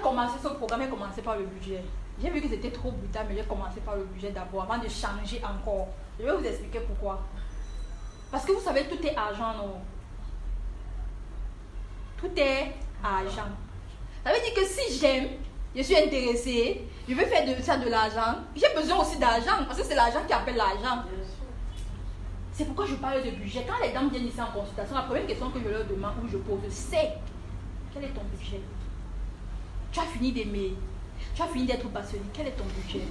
commencé ce programme, j'ai commencé par le budget. J'ai vu que c'était trop brutal, mais j'ai commencé par le budget d'abord, avant de changer encore. Je vais vous expliquer pourquoi. Parce que vous savez, tout est argent, non? Tout est argent. Ça veut dire que si j'aime, je suis intéressée, je veux faire de ça de l'argent, j'ai besoin aussi d'argent, parce que c'est l'argent qui appelle l'argent. C'est pourquoi je parle de budget. Quand les dames viennent ici en consultation, la première question que je leur demande ou je pose, c'est quel est ton budget? Tu as fini d'aimer, tu as fini d'être passionné, quel est ton budget?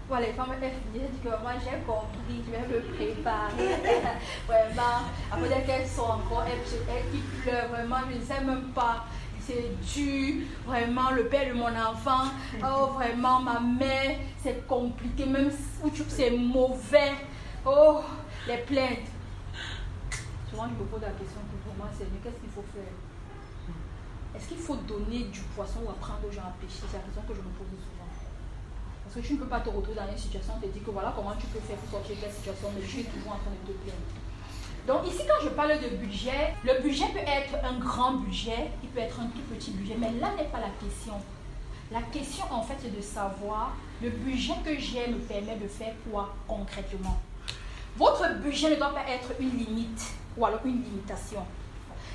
Voilà, les femmes, elles disent que moi j'ai compris, je vais me préparer. Vraiment, après qu'elles sont encore, elles qui pleurent, vraiment, je ne sais même pas. C'est dur, vraiment, le père de mon enfant, oh vraiment, ma mère, c'est compliqué, même si c'est mauvais. Oh, les plaintes. Souvent, je me pose la question pour moi, Seigneur, qu'est-ce qu'il faut faire? Est-ce qu'il faut donner du poisson ou apprendre aux gens à pêcher? C'est la question que je me pose souvent. Parce que tu ne peux pas te retrouver dans une situation, on te dit que voilà comment tu peux faire pour sortir de la situation, mais tu es toujours en train de te plaindre. Donc ici, quand je parle de budget, le budget peut être un grand budget, il peut être un tout petit budget, mais là n'est pas la question. La question, en fait, c'est de savoir le budget que j'ai me permet de faire quoi concrètement. Votre budget ne doit pas être une limite ou alors une limitation.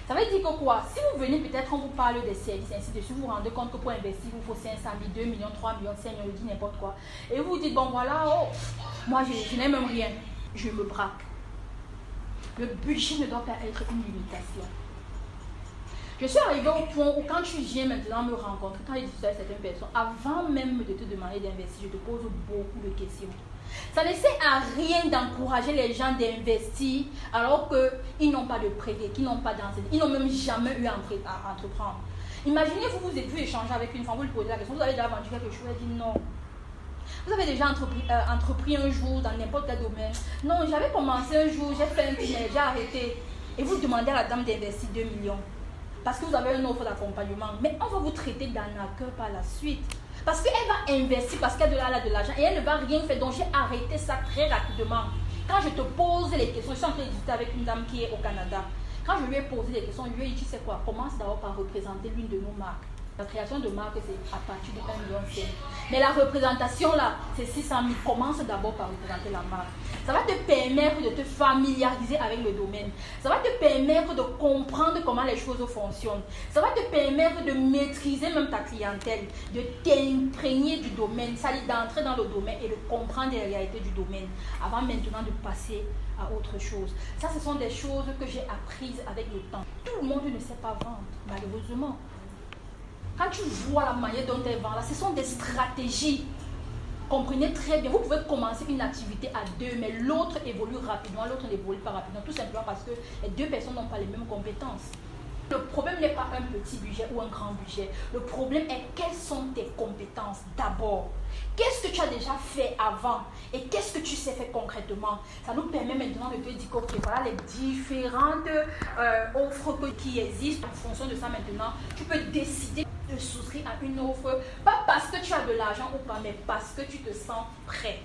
Ça veut dire que quoi? Si vous venez, peut-être on vous parle des services, ainsi de suite, vous vous rendez compte que pour investir, il vous faut 500 000, 2 millions, 3 millions, 5 millions, dit n'importe quoi. Et vous vous dites, bon voilà, oh, moi je n'ai même rien, je me braque. Le budget ne doit pas être une limitation. Je suis arrivée au point où quand tu viens maintenant me rencontrer, quand je discute avec certaines personnes, avant même de te demander d'investir, je te pose beaucoup de questions. Ça ne sert à rien d'encourager les gens d'investir alors qu'ils n'ont pas de prédit, qu'ils n'ont pas d'enseignement, ils n'ont même jamais eu à entreprendre. Imaginez, vous êtes vu échanger avec une femme, vous lui posez la question, vous avez déjà vendu quelque chose, elle dit non. Vous avez déjà entrepris un jour dans n'importe quel domaine. Non, j'avais commencé un jour, j'ai fait un tunnel, j'ai arrêté. Et vous demandez à la dame d'investir 2 millions. Parce que vous avez une offre d'accompagnement. Mais on va vous traiter d'arnaqueur par la suite. Parce qu'elle va investir, parce qu'elle a de l'argent et elle ne va rien faire. Donc j'ai arrêté ça très rapidement. Quand je te pose les questions, je suis en train de discuter avec une dame qui est au Canada. Quand je lui ai posé les questions, je lui ai dit, tu sais quoi, commence d'abord par représenter l'une de nos marques. La création de marque, c'est à partir de 1 million. Mais la représentation, là, c'est 600 000. Commence d'abord par représenter la marque. Ça va te permettre de te familiariser avec le domaine. Ça va te permettre de comprendre comment les choses fonctionnent. Ça va te permettre de maîtriser même ta clientèle, de t'imprégner du domaine, c'est-à-dire d'entrer dans le domaine et de comprendre les réalités du domaine avant maintenant de passer à autre chose. Ça, ce sont des choses que j'ai apprises avec le temps. Tout le monde ne sait pas vendre, malheureusement. Quand tu vois la manière dont elle vend là, ce sont des stratégies. Comprenez très bien, vous pouvez commencer une activité à deux, mais l'autre évolue rapidement, l'autre n'évolue pas rapidement, tout simplement parce que les deux personnes n'ont pas les mêmes compétences. Le problème n'est pas un petit budget ou un grand budget. Le problème est quelles sont tes compétences d'abord. Qu'est-ce que tu as déjà fait avant et qu'est-ce que tu sais faire concrètement. Ça nous permet maintenant de te dire que okay, voilà les différentes offres qui existent. En fonction de ça maintenant, tu peux décider de souscrire à une offre, pas parce que tu as de l'argent ou pas, mais parce que tu te sens prêt.